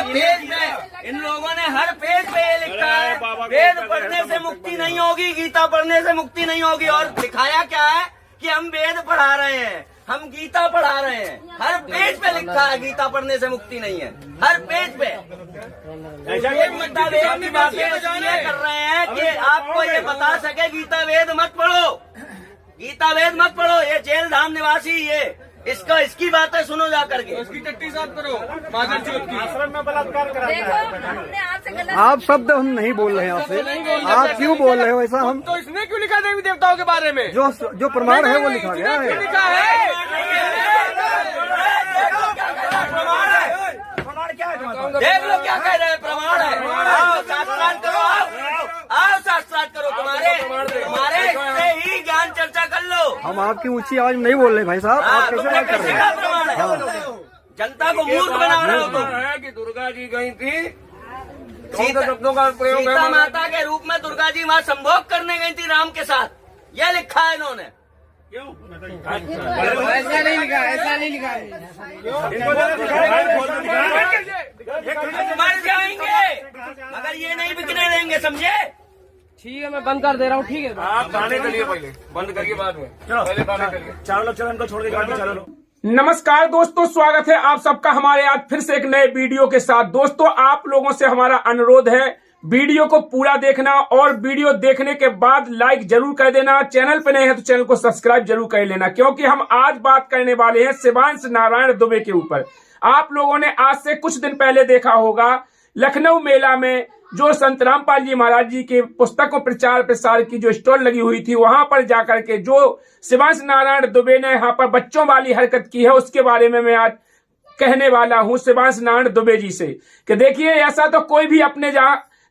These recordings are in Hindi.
पेज में इन लोगों ने हर पेज पे ये लिखा है, वेद पढ़ने से मुक्ति नहीं होगी, गीता पढ़ने से मुक्ति नहीं होगी। और दिखाया क्या है कि हम वेद पढ़ा रहे हैं, हम गीता पढ़ा रहे हैं। हर पेज पे लिखा है गीता पढ़ने से मुक्ति नहीं है, हर पेज पे। गीता वेद की बातें इसलिए कर रहे हैं कि आपको ये बता सके गीता वेद मत पढ़ो, गीता वेद मत पढ़ो। ये जेल धाम निवासी ये इसकी बातें सुनो जा करके, उसकी टट्टी साफ करो। आश्रम में बलात्कार कराता। आप शब्द हम नहीं बोल रहे हैं आपसे, आप क्यों बोल रहे हो ऐसा? हम तो इसने क्यों लिखा देवी देवताओं के बारे में? जो प्रमाण है वो लिखा गया है। देख लो क्या कह रहे हैं, प्रमाण है। आओ शास्त्रार्थ करो, आओ शास्त्रार्थ करो, तुम्हारे से ही ज्ञान चर्चा कर लो। हम आपकी ऊंची आवाज में नहीं बोल रहे भाई साहब, आप कैसे बात कर रहे हैं? जनता को मूर्ख बना रहे हो तुम। है कि दुर्गा जी गई थी, शब्दों का प्रयोग, सीता माता के रूप में दुर्गा जी वहाँ संभोग करने गई थी राम के साथ, यह लिखा है इन्होंने। ऐसा नहीं लिखा, ऐसा नहीं लिखा है। मर जाएंगे मगर ये नहीं बिकने देंगे, समझे? ठीक है, मैं बंद कर दे रहा हूँ। ठीक है, आप खाने करिए, पहले बंद करिए, बाद में पहले खाने करिए। चारों लोग चलो, इनको छोड़ के चारों लोग। नमस्कार दोस्तों, स्वागत है आप सबका हमारे आज फिर से एक नए वीडियो के साथ। दोस्तों, आप लोगों से हमारा अनुरोध है वीडियो को पूरा देखना और वीडियो देखने के बाद लाइक जरूर कर देना। चैनल पे नए हैं तो चैनल को सब्सक्राइब जरूर कर लेना, क्योंकि हम आज बात करने वाले हैं शिवांश नारायण दुबे के ऊपर। आप लोगों ने आज से कुछ दिन पहले देखा होगा लखनऊ मेला में जो संत रामपाल जी महाराज जी के पुस्तकों प्रचार प्रसार की जो स्टॉल लगी हुई थी, वहां पर जाकर के जो शिवांश नारायण दुबे ने यहाँ पर बच्चों वाली हरकत की है, उसके बारे में मैं आज कहने वाला हूं शिवांश नारायण दुबे जी से कि देखिए, ऐसा तो कोई भी अपने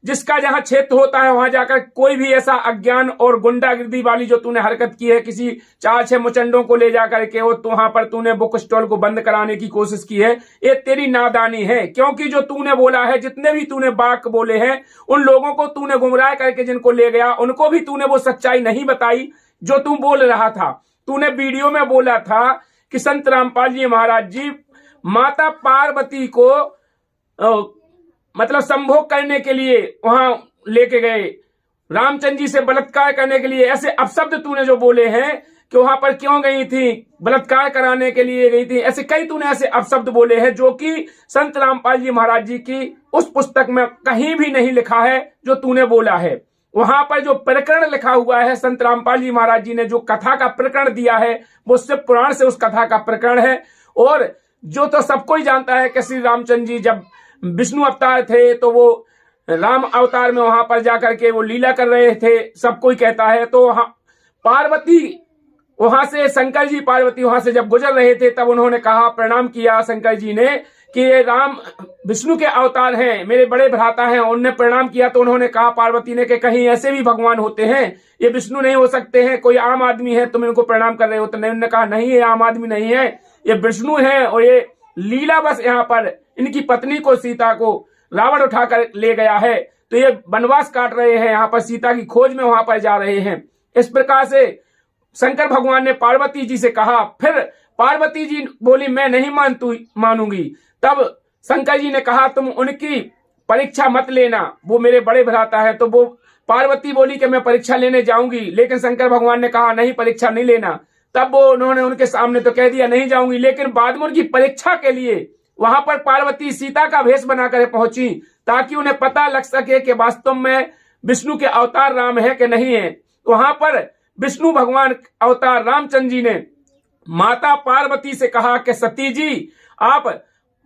जिसका जहां क्षेत्र होता है वहां जाकर कोई भी ऐसा अज्ञान और गुंडागिर्दी वाली जो तूने हरकत की है, किसी 4-6 मुचंडों को ले जाकर के वो वहां पर तूने बुक स्टॉल को बंद कराने की कोशिश की है, ये तेरी नादानी है। क्योंकि जो तूने बोला है, जितने भी तूने बात बोले हैं, उन लोगों को तूने गुमराह करके जिनको ले गया, उनको भी तूने वो सच्चाई नहीं बताई जो तू बोल रहा था। तूने वीडियो में बोला था कि संत रामपाल जी महाराज जी माता पार्वती को मतलब संभोग करने के लिए वहां लेके गए, रामचंद्र जी से बलात्कार करने के लिए। ऐसे अपशब्द तूने जो बोले हैं कि वहां पर क्यों गई थी, बलात्कार कराने के लिए गई थी, ऐसे कई तूने ऐसे अपशब्द बोले हैं जो कि संत रामपाल जी महाराज जी की उस पुस्तक में कहीं भी नहीं लिखा है जो तूने बोला है। वहां पर जो प्रकरण लिखा हुआ है, संत रामपाल जी महाराज जी ने जो कथा का प्रकरण दिया है, वो शिव पुराण से उस कथा का प्रकरण है। और जो तो सबको ही जानता है कि श्री रामचंद्र जी जब विष्णु अवतार थे तो वो राम अवतार में वहां पर जाकर के वो लीला कर रहे थे, सब कोई कहता है। तो वहां पार्वती वहां से, शंकर जी पार्वती वहां से जब गुजर रहे थे, तब उन्होंने कहा, प्रणाम किया शंकर जी ने कि ये राम विष्णु के अवतार हैं, मेरे बड़े भ्राता हैं। उन्होंने प्रणाम किया तो उन्होंने कहा पार्वती ने कि कहीं ऐसे भी भगवान होते हैं, ये विष्णु नहीं हो सकते हैं, कोई आम आदमी है, तुम इनको प्रणाम कर रहे हो। तो उन्होंने कहा नहीं, ये आम आदमी नहीं है, ये विष्णु है और ये लीला बस यहाँ पर इनकी पत्नी को, सीता को रावण उठाकर ले गया है, तो ये वनवास काट रहे हैं, यहाँ पर सीता की खोज में वहां पर जा रहे हैं। इस प्रकार से शंकर भगवान ने पार्वती जी से कहा। फिर पार्वती जी बोली मैं नहीं मानूंगी। तब शंकर जी ने कहा तुम उनकी परीक्षा मत लेना, वो मेरे बड़े भ्राता है। तो वो पार्वती बोली कि मैं परीक्षा लेने जाऊंगी, लेकिन शंकर भगवान ने कहा नहीं, परीक्षा नहीं लेना। तब वो उन्होंने उनके सामने तो कह दिया नहीं जाऊंगी, लेकिन बाद में उनकी परीक्षा के लिए वहां पर पार्वती सीता का भेष बनाकर पहुंची, ताकि उन्हें पता लग सके कि वास्तव में विष्णु के अवतार राम है कि नहीं है। वहां पर विष्णु भगवान अवतार रामचंद्र जी ने माता पार्वती से कहा कि सती जी, आप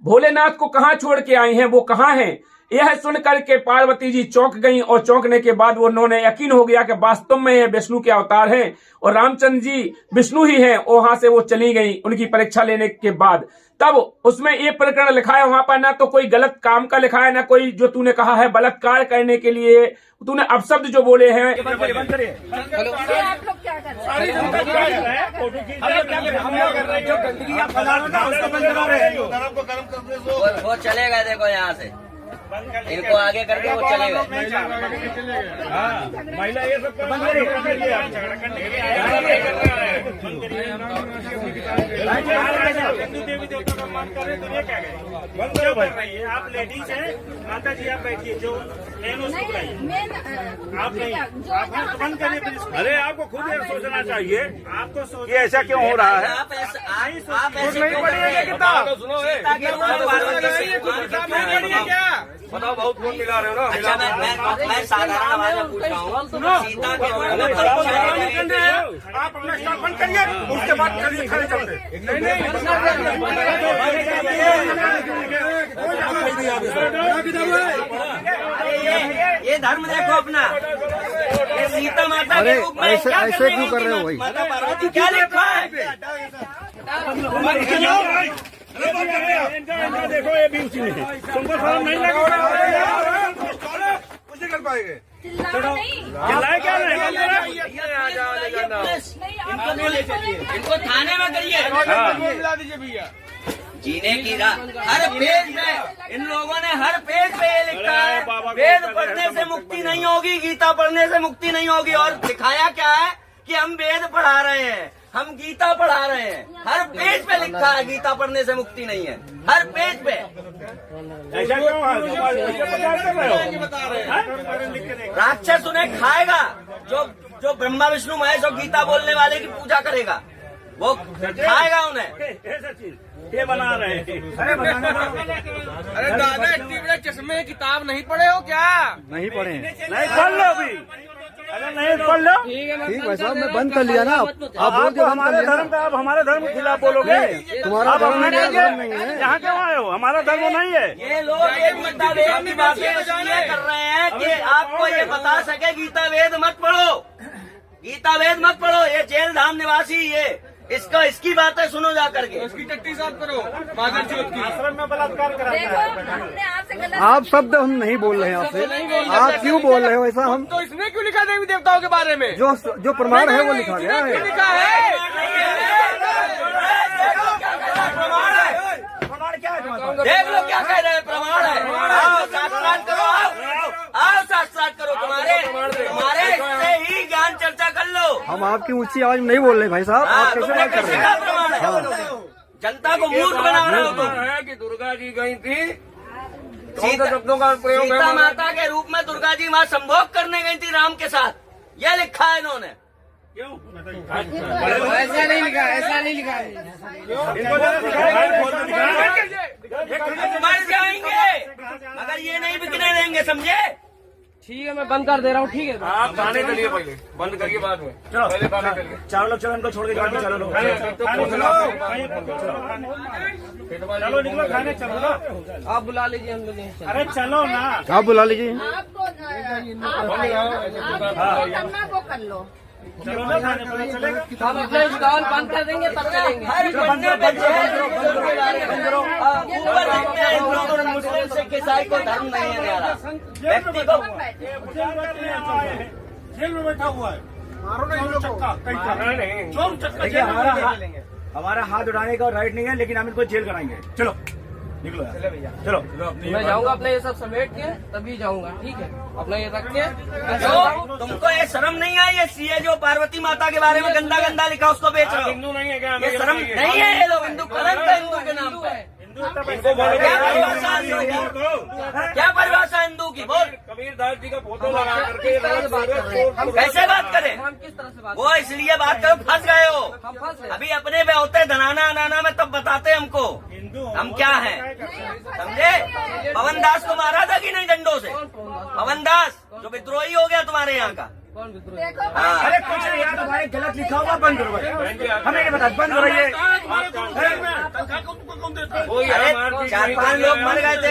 भोलेनाथ को कहां छोड़ के आई हैं, वो कहां हैं? यह सुनकर के पार्वती जी चौंक गईं और चौंकने के बाद वो उन्होंने यकीन हो गया कि वास्तव में ये विष्णु के अवतार हैं और रामचंद्र जी विष्णु ही हैं। वहां से वो चली गई उनकी परीक्षा लेने के बाद। तब उसमें ये प्रकरण लिखा है, वहां पर ना तो कोई गलत काम का लिखा है, ना कोई जो तूने कहा है बलात्कार करने के लिए तूने अपशब्द जो बोले हैं। आप लोग क्या कर रहे हैं? वो चलेगा, देखो यहाँ से इनको आगे करके वो चले गए। महिला ये सब हिंदू देवी देवता का मान कर रहे तो ये क्या बंद क्यों कर रही है? आप लेडीज हैं, माता जी आप बैठिए, जो मेन उसको बुलाइए। आप नहीं, आप बंद करिए प्लीज। अरे आपको खुद ये सोचना चाहिए, आपको ये ऐसा क्यों हो रहा है? आप ऐसे नहीं पढ़िए किताब, सुनो बताओ, बहुत फोन मिला रहे हो ना। अच्छा मैं साधारण आवाज में पूछ रहा हूँ, सीता के आप अपना स्टॉप बंद करिए, उसके बाद करिए खड़े चलते। ये धर्म देखो अपना, ये सीता माता के रूप में ऐसे ऐसे क्यों कर रहे हो भाई? माता पार्वती क्या लिखा है? देखो ये भी उसी में तुमको शर्म नहीं लगा? कुछ नहीं कर पाएंगे। चिल्लाए क्या नहीं? इनको थाने में करिए। जीने की राह हर पेज में इन लोगों ने हर पेज पे ये लिखा है, वेद पढ़ने से मुक्ति नहीं होगी, गीता पढ़ने से मुक्ति नहीं होगी। और दिखाया क्या है कि हम वेद पढ़ा रहे हैं, हम गीता पढ़ा रहे हैं। हर पेज पे लिखा है गीता पढ़ने से मुक्ति नहीं है, हर पेज पे। ऐसा क्यों राक्षस उन्हें खाएगा, जो ब्रह्मा विष्णु महेश और गीता बोलने वाले की पूजा करेगा, वो खाएगा उन्हें। ये बना रहे हैं। अरे दादा इतने चश्मे किताब नहीं पढ़े हो क्या? नहीं पढ़े हैं। नहीं पढ़ लो अभी, अगर नहीं पढ़ लो ठीक है ठीक भाई साहब, मैं बंद कर लिया ना। आप बोल दो हमारे धर्म का, आप हमारे धर्म के खिलाफ बोलोगे? तुम्हारा धर्म मेरा धर्म नहीं है। यहाँ क्यों आए हो? हमारा धर्म नहीं है। ये लोग ये गीता वेद की बातें इसलिए कर रहे हैं कि आपको ये बता सके गीता वेद मत पढ़ो, गीता वेद मत पढ़ो। ये जेल धाम निवासी, ये इसकी बातें सुनो जा करके। उसकी टट्टी साफ करो, माधर चौथ की। आश्रम में बलात्कार कराता है। आप शब्द हम नहीं बोल रहे हैं आपसे, आप क्यों बोल रहे हो ऐसा? हम तो इसने क्यों लिखा देवी देवताओं के बारे में? जो प्रमाण है वो लिखा गया क्यों है। लिखा है? देख लो क्या कह रहे हैं, प्रमाण है। आओ शास्त्रार्थ करो, आओ शास्त्रार्थ करो, तुम्हारे से ही ज्ञान चर्चा कर लो। हम आपकी ऊंची आवाज में नहीं बोल रहे भाई साहब, आप कैसे बात कर रहे हैं? प्रमाण है, जनता को मूर्ख बना रहे हो तुम। है कि दुर्गा जी गई थी, शब्दों का प्रयोग, सीता माता के रूप में दुर्गा जी वहाँ संभोग करने गई थी राम के साथ, ये लिखा है इन्होंने। ऐसा नहीं लिखा, ऐसा नहीं लिखा है। मर जाएंगे अगर ये नहीं बिकने देंगे, समझे? ठीक है मैं बंद कर दे रहा हूँ, ठीक है? आप खाने चलिए, पहले बंद करिए, बाद में पहले खाने चलिए। चार लोग चलो, इनको छोड़ के गाड़ी चलो, चलो निकलो खाने चलो ना। आप बुला लीजिए, हम लोग यहीं चलें। अरे चलो ना, आप बुला लीजिए। आपको करना वो कर लो। चलो ना खाने पहले चलेगा। हम अपने स्टॉल बंद कर देंगे तब चलेंगे। हर बंदे पे मुस्लिम से ईसाई को धर्म नहीं है न्यारा, व्यक्ति को। जेल में बैठा हुआ है, मारो ना इनको चक्का। देखिए हमारा हाथ उठाने का राइट नहीं है, लेकिन हम इनको जेल कराएंगे। चलो निकलो यार, चलो। मैं जाऊंगा अपने ये सब समेट के, तभी जाऊंगा, ठीक है? अपना ये रख के तुमको ये शर्म नहीं आई? ये सीए जो पार्वती माता के बारे में गंदा गंदा लिखा उसको बेच रहे हो। हिंदू नहीं है क्या? ये शर्म नहीं है? ये लोग हिंदू कलंक है हिंदू के नाम पे। क्या परिभाषा हिंदू की बोल? कबीरदास जी का फोटो लगा करके कैसे बात करें? हम किस तरह से बात वो इसलिए बात करो, फंस गए हो। हम फंस गए। अभी अपने पे होते धनाना अनाना में तब बताते हमको हम क्या हैं, समझे? पवन दास को मारा था कि नहीं डंडों से? पवन दास जो विद्रोही हो गया तुम्हारे यहाँ का। कौन विद्रोही? हाँ। अरे कुछ यार, तुम्हारे गलत लिखा हुआ बंद करो, हमें नहीं बता, बंद करो ये। अरे 4-5 लोग मर गए थे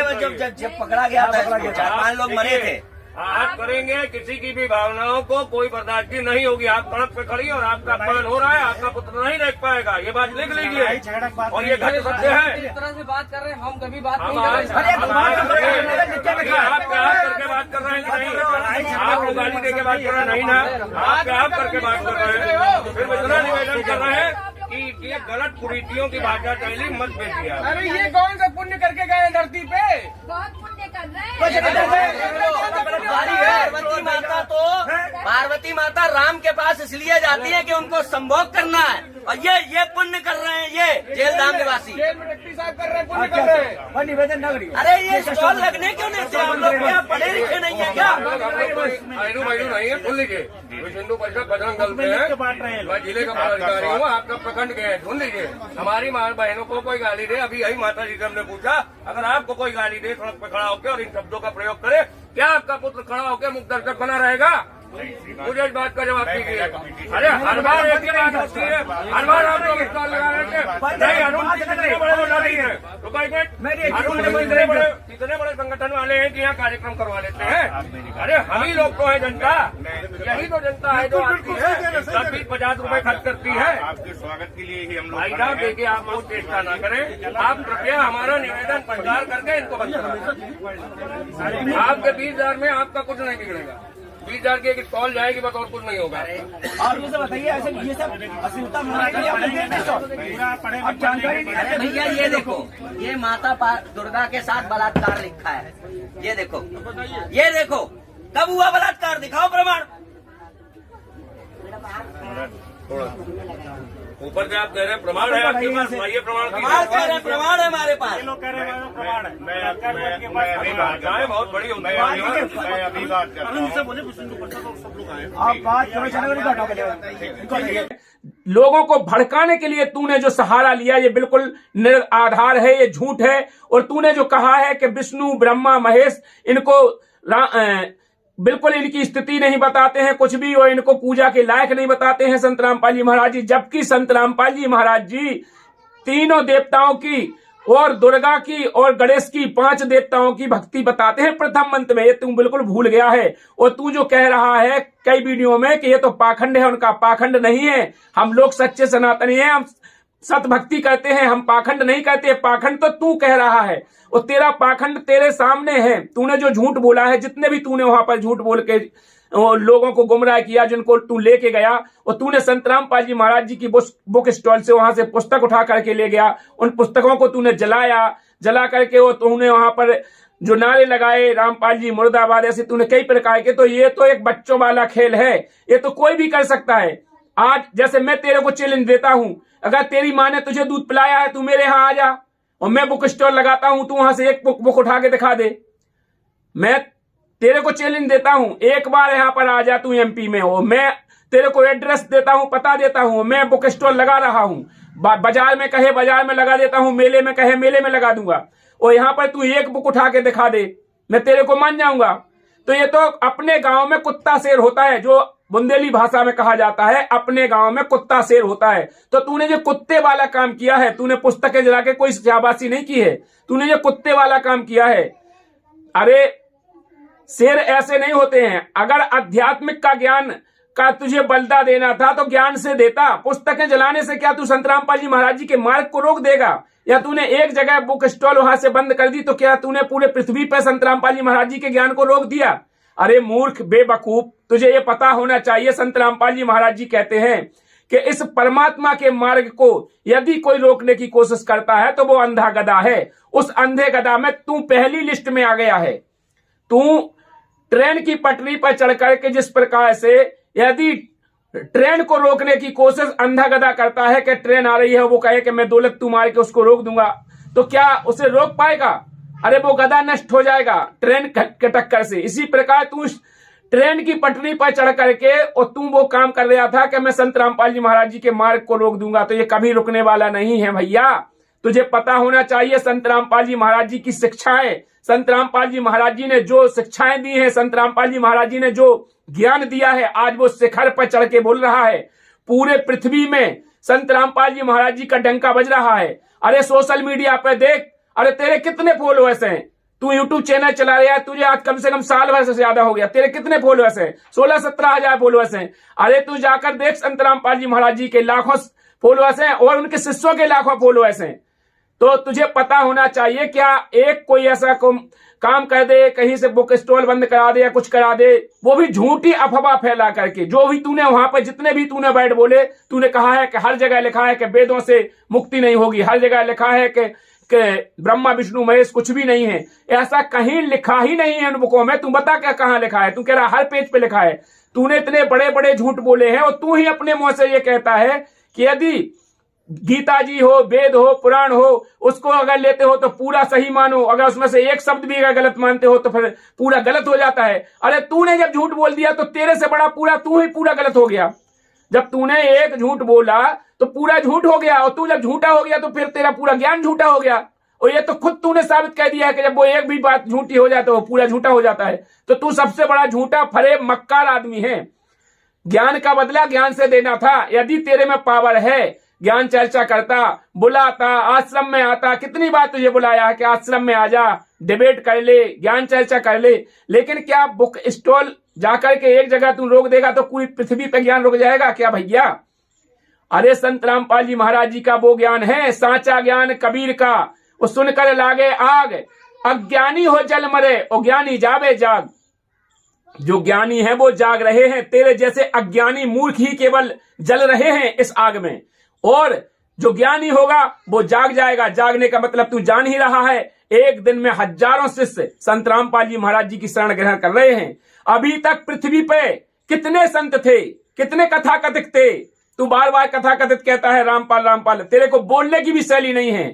जब पकड़ा गया था, 4-5 लोग मरे थे। आप करेंगे, किसी की भी भावनाओं को कोई बर्दाश्त नहीं होगी। आप सड़क पे खड़ी और आपका अपमान हो रहा है, आपका पुत्र नहीं देख पाएगा, ये बात लिख लीजिए। और ये घट सकते हैं। इस तरह से बात कर रहे हैं, हम कभी बात नहीं हम कर आप रहे। करके बात कर रहे हैं कि नहीं? आप गाली दे के बात कर रहे हैं नहीं ना? आप करके बात कर रहे हैं। फिर इतना निवेदन कर रहे हैं कि ये गलत कुरीतियों की भाषा शैली मत बेचिए। अरे ये कौन सा पुण्य करके गए धरती पे? बहुत पुण्य पार्वती माता राम के पास इसलिए जाती है कि उनको संभोग करना है, और ये पुण्य कर रहे हैं, ये जेलधाम निवासी। निवेदन न करिए। अरे ये स्टॉल लगने क्यों नहीं थे? हम लोग क्या पढ़े लिखे नहीं है क्या? नहीं है, सुन लीजिए, हिंदू परिषद बजरंग दल पे है, मैं जिले का पदाधिकारी हूँ, आपका प्रखंड गए, सुन लीजिए। हमारी बहनों को कोई गाली दे, अभी यही माता जी से हमने पूछा, अगर आपको कोई गाली दे सड़क पर खड़ा होकर और इन शब्दों का प्रयोग करे, क्या आपका पुत्र खड़ा होकर मुख दर्शक बना रहेगा? मुझे इस बात का जवाब दीजिए। अरे हर बार एक ही बात होती है, हर बार आप लोग स्टॉल लगा रहे थे। कितने बड़े संगठन वाले हैं कि यहाँ कार्यक्रम करवा लेते हैं? अरे हम ही लोग तो है जनता, यही तो जनता है जो आती है, 20-50 रुपए खर्च करती है। आपके स्वागत के लिए ही हम लोग भाई साहब देखिए, आप बहुत चेष्टा ना करें, आप कृपया हमारा निवेदन स्वीकार करके इनको बंद करें। आपके 20,000 में आपका कुछ नहीं बिगड़ेगा, 20,000 की एक स्टॉल जाएगी बस, और कुछ नहीं होगा। और ये सब बताइए, ऐसे ये सब अश्लीलता अब जानकारी नहीं है। भैया ये देखो, ये माता दुर्गा के साथ बलात्कार लिखा है, ये देखो, ये देखो, कब हुआ बलात्कार? दिखाओ प्रमाण। ऊपर से आप कह रहे हैं प्रमाण है आपके पास, ये प्रमाण प्रमाण है हमारे पास। लोग कह रहे हैं प्रमाण है। मैं अभी बात कर रहा हूं, बहुत बड़ी होती है। मैं अभी बात कर रहा हूं। सब लोग आए, आप बात करो, लोगों को भड़काने के लिए तूने जो सहारा लिया ये बिल्कुल निराधार है, ये झूठ है। और तूने जो कहा है कि विष्णु ब्रह्मा महेश इनको बिल्कुल इनकी स्थिति नहीं बताते हैं कुछ भी, और इनको पूजा के लायक नहीं बताते हैं संत रामपाल जी महाराज जी, जबकि संत रामपाल जी महाराज जी तीनों देवताओं की और दुर्गा की और गणेश की 5 देवताओं की भक्ति बताते हैं प्रथम मंत्र में। ये तू बिल्कुल भूल गया है। और तू जो कह रहा है कई वीडियो में कि ये तो पाखंड है, उनका पाखंड नहीं है। हम लोग सच्चे सनातनी हैं, हम सत भक्ति करते हैं, हम पाखंड नहीं करते। पाखंड तो तू कह रहा है, और तेरा पाखंड तेरे सामने है। तूने जो झूठ बोला है, जितने भी तूने वहां पर झूठ बोल के लोगों को गुमराह किया, जिनको तू लेके गया, और तूने संत रामपाल जी महाराज जी की बुक स्टॉल से वहां से पुस्तक उठा करके ले गया, उन पुस्तकों को तूने जला करके वो तूने वहां पर जो नारे लगाए रामपाल जी मुर्दाबाद, ऐसे तूने कई प्रकार के। तो ये तो एक बच्चों वाला खेल है, ये तो कोई भी कर सकता है। आज जैसे मैं तेरे को चैलेंज देता हूं, अगर तेरी माँ ने तुझे दूध पिलाया है, तू मेरे यहाँ आ जा, और मैं बुक स्टॉल लगाता हूं, तू वहां से एक बुक उठा के दिखा दे। मैं तेरे को चैलेंज देता हूं, एक बार यहाँ पर आ जा, तू एमपी में हो, मैं तेरे को एड्रेस देता हूं, पता देता हूं, मैं बुक स्टॉल लगा रहा हूं। बाजार में कहे बाजार में लगा देता हूं, मेले में कहे मेले में लगा दूंगा, और यहाँ पर तू एक बुक उठा के दिखा दे, मैं तेरे को मान जाऊंगा। तो ये तो अपने गांव में कुत्ता शेर होता है, जो बुंदेली भाषा में कहा जाता है, अपने गांव में कुत्ता शेर होता है। तो तूने जो कुत्ते वाला काम किया है, तूने पुस्तकें जला के कोई शाबाशी नहीं की है, तूने जो कुत्ते वाला काम किया है। अरे शेर ऐसे नहीं होते हैं। अगर आध्यात्मिक का ज्ञान का तुझे बलदा देना था तो ज्ञान से देता। पुस्तकें जलाने से क्या तू संत रामपाल जी महाराज जी के मार्ग को रोक देगा? या तूने एक जगह बुक स्टॉल वहां से बंद कर दी तो क्या तूने पूरे पृथ्वी पर संत रामपाल जी महाराज जी के ज्ञान को रोक दिया? अरे मूर्ख बेवकूफ, तुझे ये पता होना चाहिए, संत रामपाल जी महाराज जी कहते हैं कि इस परमात्मा के मार्ग को यदि कोई रोकने की कोशिश करता है तो वो अंधा गधा है। उस अंधे गधा में तू पहली लिस्ट में आ गया है। तू ट्रेन की पटरी पर चढ़ करके जिस प्रकार से यदि ट्रेन को रोकने की कोशिश अंधा गधा करता है कि ट्रेन आ रही है, वो कहे कि मैं दौलत तू मार के उसको रोक दूंगा, तो क्या उसे रोक पाएगा? अरे वो गधा नष्ट हो जाएगा ट्रेन के टक्कर से। इसी प्रकार तू ट्रेन की पटरी पर चढ़ करके और तू वो काम कर रहा था कि मैं संत रामपाल जी महाराज जी के मार्ग को रोक दूंगा, तो ये कभी रुकने वाला नहीं है भैया। तुझे पता होना चाहिए संत रामपाल जी महाराज जी की शिक्षाएं, संत रामपाल जी महाराज जी ने जो शिक्षाएं दी हैं, संत रामपाल जी महाराज जी ने जो ज्ञान दिया है, आज वो शिखर पर चढ़ के बोल रहा है। पूरे पृथ्वी में संत रामपाल जी महाराज जी का डंका बज रहा है। अरे सोशल मीडिया पे देख, अरे तेरे कितने फॉलोअर्स हैं? तू यूट्यूब चैनल चला रहा है, तुझे आज कम से कम साल भर से ज्यादा हो गया, तेरे कितने फॉलोअर्स हैं? 16-17 हजार फॉलोअर्स हैं। अरे तू जाकर देख, संत रामपाल जी महाराज जी के लाखों फॉलोअर्स हैं और उनके शिष्यों के लाखों फॉलोअर्स हैं। तो तुझे पता होना चाहिए, क्या एक कोई ऐसा काम कर दे, कहीं से बुक स्टॉल बंद करा दे या कुछ करा दे, वो भी झूठी अफवाह फैला करके। जो भी तूने वहां पर जितने भी तूने वर्ड बोले, तूने कहा है कि हर जगह लिखा है कि वेदों से मुक्ति नहीं होगी, हर जगह लिखा है कि ब्रह्मा विष्णु महेश कुछ भी नहीं है, ऐसा कहीं लिखा ही नहीं है इन बुकों में। तू बता क्या कहाँ लिखा है? तू कह रहा हर पेज पे लिखा है। तूने इतने बड़े बड़े झूठ बोले हैं और तू ही अपने मुंह से ये कहता है कि यदि गीता जी हो, वेद हो, पुराण हो, उसको अगर लेते हो तो पूरा सही मानो, अगर उसमें से एक शब्द भी अगर गलत मानते हो तो फिर पूरा गलत हो जाता है। अरे तूने जब झूठ बोल दिया तो तेरे से बड़ा पूरा तू ही पूरा गलत हो गया। जब तूने एक झूठ बोला तो पूरा झूठ हो गया, और तू जब झूठा हो गया तो फिर तेरा पूरा ज्ञान झूठा हो गया। और ये तो खुद तूने साबित कर दिया है कि जब वो एक भी बात झूठी हो जाती है वो पूरा झूठा हो जाता है। तो तू सबसे बड़ा झूठा फरेब मक्कार आदमी है। ज्ञान का बदला ज्ञान से देना था। यदि तेरे में पावर है, ज्ञान चर्चा करता, बुलाता, आश्रम में आता। कितनी बार तुझे बुलाया है कि आश्रम में आ जा, डिबेट कर ले, ज्ञान चर्चा कर ले। लेकिन क्या बुक स्टॉल जाकर के एक जगह तू रोक देगा तो पूरी पृथ्वी पे ज्ञान रुक जाएगा क्या भैया? अरे संत रामपाल जी महाराज जी का वो ज्ञान है, साचा ज्ञान कबीर का। वो सुनकर लागे आग, अज्ञानी हो जल मरे, और ज्ञानी जावे जाग। जो ज्ञानी है वो जाग रहे हैं, तेरे जैसे अज्ञानी मूर्ख ही केवल जल रहे हैं इस आग में। और जो ज्ञानी होगा वो जाग जाएगा। जागने का मतलब तू जान ही रहा है। एक दिन में हजारों शिष्य संत रामपाल जी महाराज जी की शरण ग्रहण कर रहे हैं। अभी तक पृथ्वी पे कितने संत थे, कितने कथा कथित थे? तू बार बार कथा कथित कहता है रामपाल रामपाल, तेरे को बोलने की भी शैली नहीं है।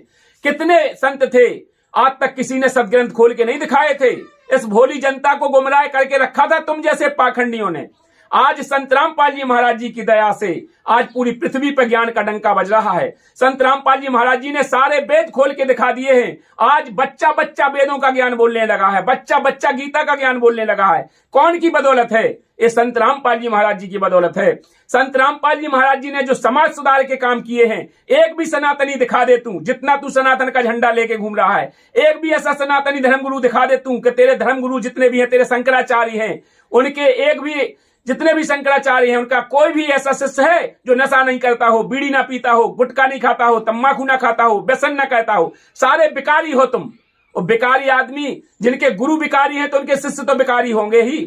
कितने संत थे, आज तक किसी ने सदग्रंथ खोल के नहीं दिखाए थे। इस भोली जनता को गुमराह करके रखा था तुम जैसे पाखंडियों ने। आज संत रामपाल जी महाराज जी की दया से आज पूरी पृथ्वी पर ज्ञान का डंका बज रहा है। संत रामपाल जी महाराज जी ने सारे वेद खोल के दिखा दिए हैं। आज बच्चा बच्चा वेदों का ज्ञान बोलने लगा है, बच्चा बच्चा गीता का ज्ञान बोलने लगा है। कौन की बदौलत है? ये संत रामपाल जी महाराज जी की बदौलत है। संत रामपाल जी महाराज जी ने जो समाज सुधार के काम किए हैं, एक भी सनातनी दिखा दे तू, जितना तू सनातन का झंडा लेके घूम रहा है, एक भी ऐसा सनातनी धर्मगुरु दिखा दे तू कि तेरे धर्मगुरु जितने भी हैं, तेरे शंकराचार्य हैं, उनके एक भी जितने भी शंकराचार्य हैं, उनका कोई भी ऐसा शिष्य है जो नशा नहीं करता हो, बीड़ी ना पीता हो, गुटखा नहीं खाता हो, तम्बाकू ना खाता हो, व्यसन ना करता हो। सारे बिकारी हो तुम। और बिकारी आदमी जिनके गुरु बिकारी हैं तो उनके शिष्य तो बिकारी होंगे ही।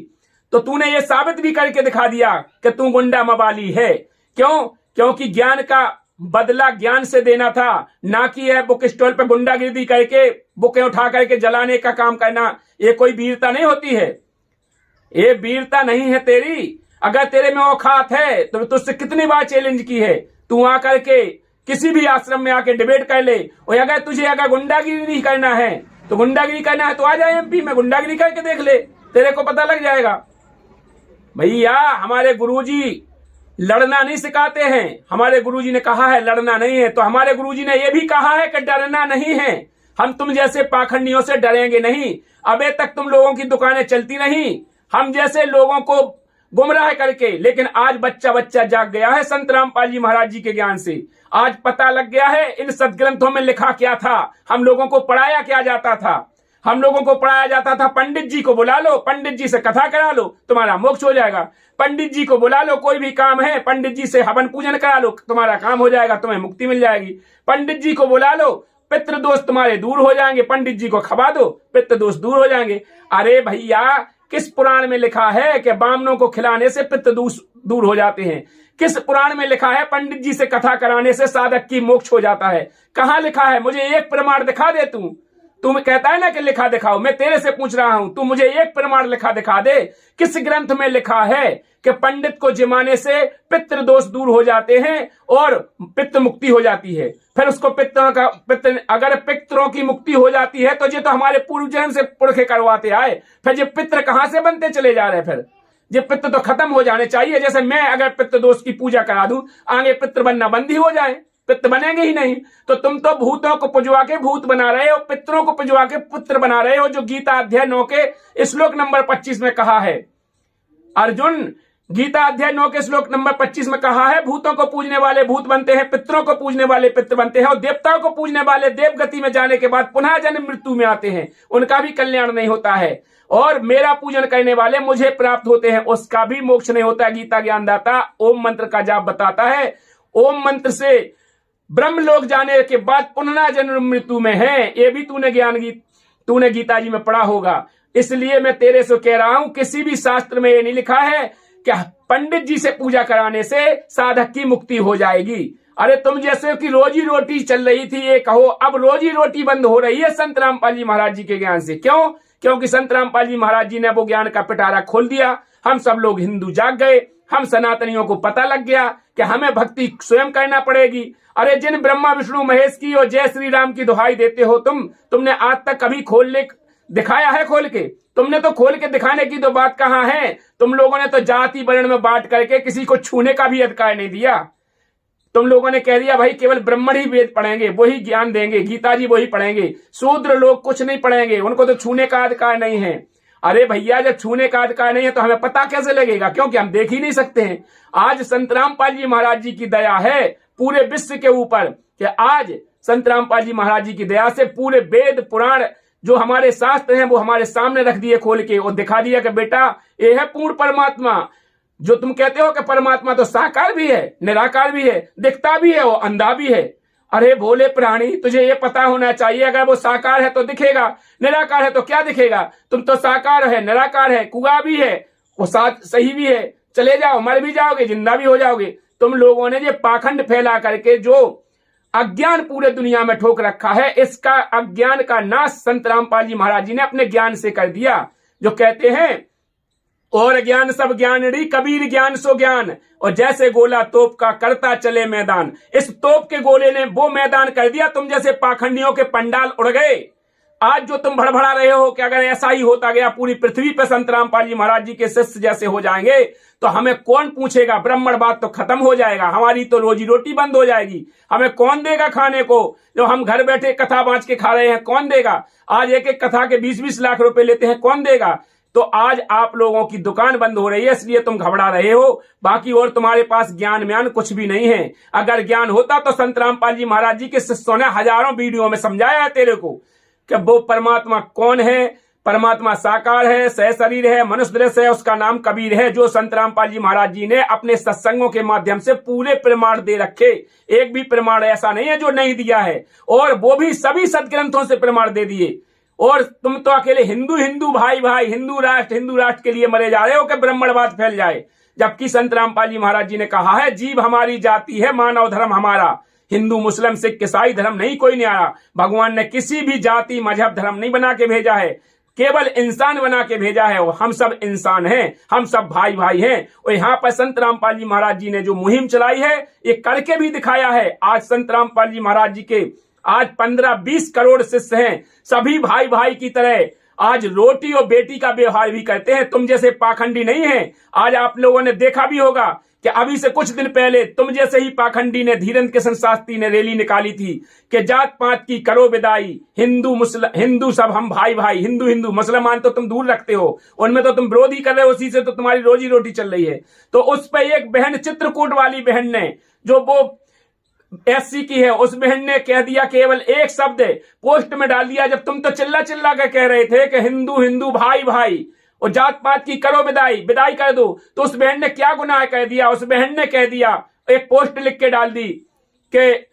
तो तूने ये साबित भी करके दिखा दिया कि तू गुंडा मवाली है। क्यों? क्योंकि ज्ञान का बदला ज्ञान से देना था, ना कि है बुक स्टॉल पे गुंडागिरी करके बुकें उठा करके जलाने का काम करना। ये कोई वीरता नहीं होती है, ये वीरता नहीं है तेरी। अगर तेरे में औकात है तो तुझसे कितनी बार चैलेंज की है, तू आकर के किसी भी आश्रम में आके डिबेट कर ले। और अगर तुझे अगर गुंडागिरी नहीं करना है तो गुंडागिरी करना है तो आ जाए एमपी में, गुंडागिरी करके देख ले, तेरे को पता लग जाएगा। भैया हमारे गुरुजी लड़ना नहीं सिखाते हैं। हमारे गुरुजी ने कहा है लड़ना नहीं है, तो हमारे गुरुजी ने यह भी कहा है कि डरना नहीं है। हम तुम जैसे पाखंडियों से डरेंगे नहीं। अबे तक तुम लोगों की दुकानें चलती नहीं, हम जैसे लोगों को गुमराह करके। लेकिन आज बच्चा बच्चा जाग गया है संत रामपाल जी महाराज जी के ज्ञान से। आज पता लग गया है इन सदग्रंथों में लिखा क्या था, हम लोगों को पढ़ाया क्या जाता था। हम लोगों को पढ़ाया जाता था पंडित जी को बुला लो, पंडित जी से कथा करा लो, तुम्हारा मोक्ष हो जाएगा। पंडित जी को बुला लो, कोई भी काम है पंडित जी से हवन पूजन करा लो, तुम्हारा काम हो जाएगा, तुम्हें मुक्ति मिल जाएगी। पंडित जी को बुला लो, पितृ दोष तुम्हारे दूर हो जाएंगे। पंडित जी को खबा दो, पितृ दोष दूर हो जाएंगे। अरे भैया किस पुराण में लिखा है कि बामनों को खिलाने से पितृ दोष दूर हो जाते हैं? किस पुराण में लिखा है पंडित जी से कथा कराने से साधक की मोक्ष हो जाता है? कहाँ लिखा है? मुझे एक प्रमाण दिखा दे। तू कहता है ना कि लिखा दिखाओ, मैं तेरे से पूछ रहा हूं, तू मुझे एक प्रमाण लिखा दिखा दे। किस ग्रंथ में लिखा है कि पंडित को जिमाने से पितृ दोष दूर हो जाते हैं और पितृ मुक्ति हो जाती है? फिर उसको अगर पितरों की मुक्ति हो जाती है तो ये तो हमारे पूर्वजन से पुरखे करवाते आए, फिर ये पितृ कहां से बनते चले जा रहे हैं? फिर ये पितृ तो खत्म हो जाने चाहिए। जैसे मैं अगर पितृ दोष की पूजा करा दूं, आगे पितृ बनना बंद ही हो जाए, पितृ बनेंगे ही नहीं। तो तुम तो भूतों को पुजवा के भूत बना रहे हो, पितरों को पुजवा के पुत्र बना रहे हो, जो गीता अध्याय 9 के श्लोक नंबर 25 में कहा है। अर्जुन, गीता अध्याय 9 के श्लोक नंबर 25 में कहा है, भूतों को पूजने वाले भूत बनते हैं, पितरों को पूजने वाले पितृ बनते हैं, और देवताओं को पूजने वाले देव गति में जाने के बाद पुनः जन्म मृत्यु में आते हैं, उनका भी कल्याण नहीं होता है। और मेरा पूजन करने वाले मुझे प्राप्त होते हैं, उसका भी मोक्ष नहीं होता। गीता ज्ञानदाता ओम मंत्र का जाप बताता है, ओम मंत्र से ब्रह्म लोक जाने के बाद पुनः जन्म मृत्यु में है। ये भी तूने गीता जी में पढ़ा होगा। इसलिए मैं तेरे से कह रहा हूं, किसी भी शास्त्र में ये नहीं लिखा है कि पंडित जी से पूजा कराने से साधक की मुक्ति हो जाएगी। अरे तुम जैसे कि रोजी रोटी चल रही थी ये कहो, अब रोजी रोटी बंद हो रही है संत रामपाल जी महाराज जी के ज्ञान से। क्यों? क्योंकि संत रामपाल जी महाराज जी ने वो ज्ञान का पिटारा खोल दिया। हम सब लोग हिंदू जाग गए, हम सनातनियों को पता लग गया कि हमें भक्ति स्वयं करना पड़ेगी। अरे जिन ब्रह्मा विष्णु महेश की और जय श्री राम की दुहाई देते हो तुमने आज तक कभी दिखाया है खोल के? तुमने तो खोल के दिखाने की तो बात कहाँ है। तुम लोगों ने तो जाति वर्ण में बांट करके किसी को छूने का भी अधिकार नहीं दिया। तुम लोगों ने कह दिया भाई केवल ब्राह्मण ही वेद पढ़ेंगे, वही ज्ञान देंगे, गीता जी वही पढ़ेंगे, शूद्र लोग कुछ नहीं पढ़ेंगे, उनको तो छूने का अधिकार नहीं है। अरे भैया जब छूने का अधिकार नहीं है तो हमें पता कैसे लगेगा? क्योंकि हम देख ही नहीं सकते हैं। आज संत रामपाल जी महाराज जी की दया है पूरे विश्व के ऊपर कि आज संत रामपाल जी महाराज जी की दया से पूरे वेद पुराण जो हमारे शास्त्र हैं वो हमारे सामने रख दिए खोल के और दिखा दिया कि बेटा ये है पूर्ण परमात्मा। जो तुम कहते हो कि परमात्मा तो साकार भी है, निराकार भी है, दिखता भी है और अंधा भी है। अरे भोले प्राणी, तुझे ये पता होना चाहिए अगर वो साकार है तो दिखेगा, निराकार है तो क्या दिखेगा? तुम तो साकार है, निराकार है, कुआ भी है, वो साथ सही भी है, चले जाओ मर भी जाओगे, जिंदा भी हो जाओगे। तुम लोगों ने ये पाखंड फैला करके जो अज्ञान पूरे दुनिया में ठोक रखा है, इसका अज्ञान का नाश संत रामपाल जी महाराज जी ने अपने ज्ञान से कर दिया। जो कहते हैं और ज्ञान सब ज्ञानड़ी, कबीर ज्ञान सो ज्ञान, और जैसे गोला तोप का करता चले मैदान। इस तोप के गोले ने वो मैदान कर दिया, तुम जैसे पाखंडियों के पंडाल उड़ गए। आज जो तुम भड़बड़ा रहे हो कि अगर ऐसा ही होता गया पूरी पृथ्वी पे संत रामपाल जी महाराज जी के शिष्य जैसे हो जाएंगे तो हमें कौन पूछेगा? ब्राह्मणवाद तो खत्म हो जाएगा, हमारी तो रोजी रोटी बंद हो जाएगी। हमें कौन देगा खाने को? जो हम घर बैठे कथा बांच के खा रहे हैं कौन देगा? आज एक एक कथा के 20-20 लाख रुपए लेते हैं, कौन देगा? तो आज आप लोगों की दुकान बंद हो रही है इसलिए तुम घबरा रहे हो, बाकी और तुम्हारे पास ज्ञान म्यान कुछ भी नहीं है। अगर ज्ञान होता तो संत रामपाल जी महाराज जी के शिष्यों ने हजारों वीडियो में समझाया है तेरे को कि वो परमात्मा कौन है। परमात्मा साकार है, सहशरीर है, मनुष्य दृश्य है, उसका नाम कबीर है। जो संत रामपाल जी महाराज जी ने अपने सत्संगों के माध्यम से पूरे प्रमाण दे रखे, एक भी प्रमाण ऐसा नहीं है जो नहीं दिया है, और वो भी सभी सदग्रंथों से प्रमाण दे दिए। और तुम तो अकेले हिंदू हिंदू भाई भाई हिंदू राष्ट्र के लिए मरे जा रहे हो कि ब्राह्मणवाद फैल जाए। जबकि संत रामपाल जी महाराज जी ने कहा है जीव हमारी जाति है, मानव धर्म हमारा, हिंदू मुस्लिम सिख ईसाई धर्म नहीं कोई न्यारा। भगवान ने किसी भी जाति मजहब धर्म नहीं बना के भेजा है, केवल इंसान बना के भेजा है। और हम सब इंसान हैं, हम सब भाई भाई हैं। और यहाँ पर संत रामपाल जी महाराज जी ने जो मुहिम चलाई है ये करके भी दिखाया है। आज संत रामपाल जी महाराज जी के आज 15-20 करोड़ शिष्य हैं, सभी भाई भाई की तरह आज रोटी और बेटी का व्यवहार भी करते हैं। तुम जैसे पाखंडी नहीं है। आज आप लोगों ने देखा भी होगा कि अभी से कुछ दिन पहले तुम जैसे ही पाखंडी ने, धीरेन्द्र किशन शास्त्री ने रैली निकाली थी कि जात पात की करो विदाई, हिंदू सब हम भाई भाई, हिंदू मुसलमान तो तुम दूर रखते हो, उनमें तो तुम विरोधी कर रहे हो, उसी से तो तुम्हारी रोजी रोटी चल रही है। तो उस पर एक बहन, चित्रकूट वाली बहन ने, जो वो एससी की है, उस बहन ने कह दिया, केवल एक शब्द पोस्ट में डाल दिया, जब तुम तो चिल्ला चिल्ला कर कह रहे थे कि हिंदू भाई भाई और जात पात की करो विदाई कर दो। तो उस बहन ने क्या गुनाह कह दिया? उस बहन ने कह दिया, एक पोस्ट लिख के डाल दी कि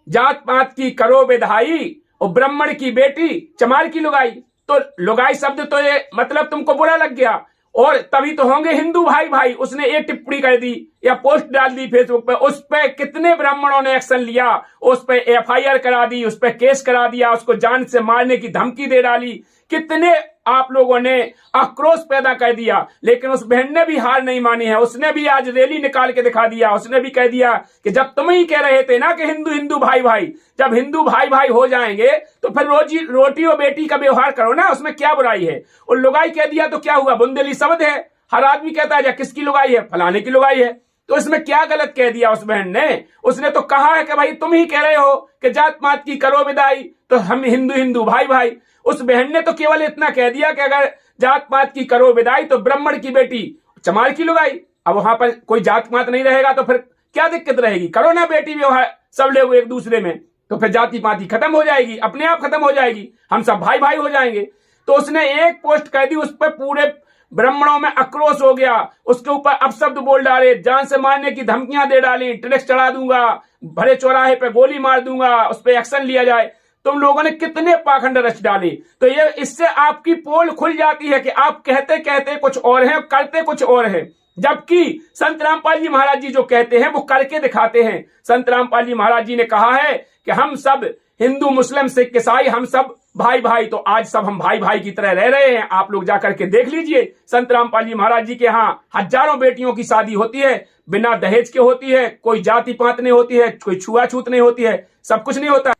जात पात की करो विदाई और ब्राह्मण की बेटी चमार की लुगाई। तो लुगाई शब्द तो ये मतलब तुमको बुरा लग गया, और तभी तो होंगे हिंदू भाई भाई। उसने एक टिप्पणी कर दी या पोस्ट डाल दी फेसबुक पे, उस पे कितने ब्राह्मणों ने एक्शन लिया, उस पे एफआईआर करा दी, उस पे केस करा दिया, उसको जान से मारने की धमकी दे डाली, कितने आप लोगों ने आक्रोश पैदा कर दिया। लेकिन उस बहन ने भी हार नहीं मानी है, उसने भी आज रैली निकाल के दिखा दिया। उसने भी कह दिया कि जब तुम ही कह रहे थे ना कि हिंदू भाई भाई, जब हिंदू भाई भाई हो जाएंगे तो फिर रोटी और बेटी का व्यवहार करो ना, उसमें क्या बुराई है। और लुगाई कह दिया तो क्या हुआ? बुंदेली शब्द है, हर आदमी कहता है किसकी लुगाई है, फलाने की लुगाई है। तो इसमें क्या गलत कह दिया उस बहन ने? उसने तो कहा है कि भाई तुम ही कह रहे हो कि जात पात की करो विदाई, तो हम हिंदू भाई भाई। उस बहन ने तो केवल इतना कह दिया कि अगर जात पात की करो विदाई तो ब्राह्मण की बेटी चमार की लुगाई। अब वहां पर कोई जात पात नहीं रहेगा तो फिर क्या दिक्कत रहेगी? करो ना बेटी व्यवहार सब लोग एक दूसरे में, तो फिर जाति पाति खत्म हो जाएगी, अपने आप खत्म हो जाएगी, हम सब भाई भाई हो जाएंगे। तो उसने एक पोस्ट कर दी, उस पर पूरे ब्राह्मणों में आक्रोश हो गया, उसके ऊपर अपशब्द बोल डाले, जान से मारने की धमकियां दे डाली, ट्रैक्स चढ़ा दूंगा, भरे चौराहे पे गोली मार दूंगा, उस पर एक्शन लिया जाए। तुम लोगों ने कितने पाखंड रच डाले। तो ये इससे आपकी पोल खुल जाती है कि आप कहते कहते कुछ और हैं, करते कुछ और है। जबकि संत रामपाल जी महाराज जी जो कहते हैं वो करके दिखाते हैं। संत रामपाल जी महाराज जी ने कहा है कि हम सब हिंदू मुस्लिम सिख ईसाई हम सब भाई भाई, तो आज सब हम भाई भाई की तरह रह रहे हैं। आप लोग जाकर के देख लीजिए, संत रामपाल जी महाराज जी के यहाँ हजारों बेटियों की शादी होती है, बिना दहेज के होती है, कोई जाति पात नहीं होती है, कोई छुआछूत नहीं होती है, सब कुछ नहीं होता।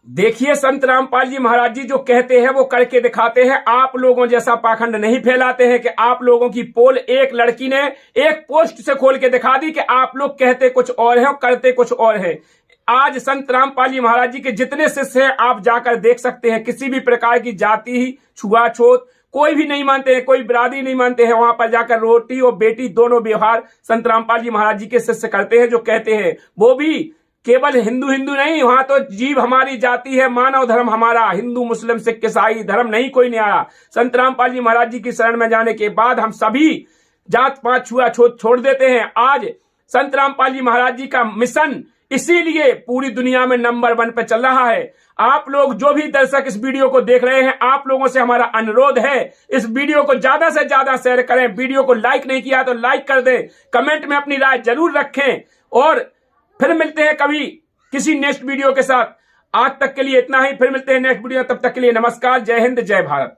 देखिए संत रामपाल जी महाराज जी जो कहते हैं वो करके दिखाते हैं। आप लोगों जैसा पाखंड नहीं फैलाते हैं कि आप लोगों की पोल एक लड़की ने एक पोस्ट से खोल के दिखा दी कि आप लोग कहते कुछ और है और करते कुछ और है। आज संत रामपाल जी महाराज जी के जितने शिष्य हैं आप जाकर देख सकते हैं, किसी भी प्रकार की जाति छुआछूत कोई भी नहीं मानते हैं, कोई बिरादरी नहीं मानते हैं। वहां पर जाकर रोटी और बेटी दोनों व्यवहार संत रामपाल जी महाराज जी के शिष्य करते हैं। जो कहते हैं वो भी केवल हिंदू नहीं, वहां तो जीव हमारी जाति है, मानव धर्म हमारा, हिंदू मुस्लिम सिख ईसाई धर्म नहीं कोई नहीं आया। संत रामपाल जी महाराज जी की शरण में जाने के बाद हम सभी जात पात छुआछूत छोड़ देते हैं। आज संत रामपाल जी महाराज जी का मिशन इसीलिए पूरी दुनिया में नंबर 1 पे चल रहा है। आप लोग जो भी दर्शक इस वीडियो को देख रहे हैं, आप लोगों से हमारा अनुरोध है, इस वीडियो को ज्यादा से ज्यादा शेयर करें। वीडियो को लाइक नहीं किया तो लाइक कर दें, कमेंट में अपनी राय जरूर रखें और फिर मिलते हैं कभी किसी नेक्स्ट वीडियो के साथ। आज तक के लिए इतना ही, फिर मिलते हैं नेक्स्ट वीडियो, तब तक के लिए नमस्कार, जय हिंद, जय भारत।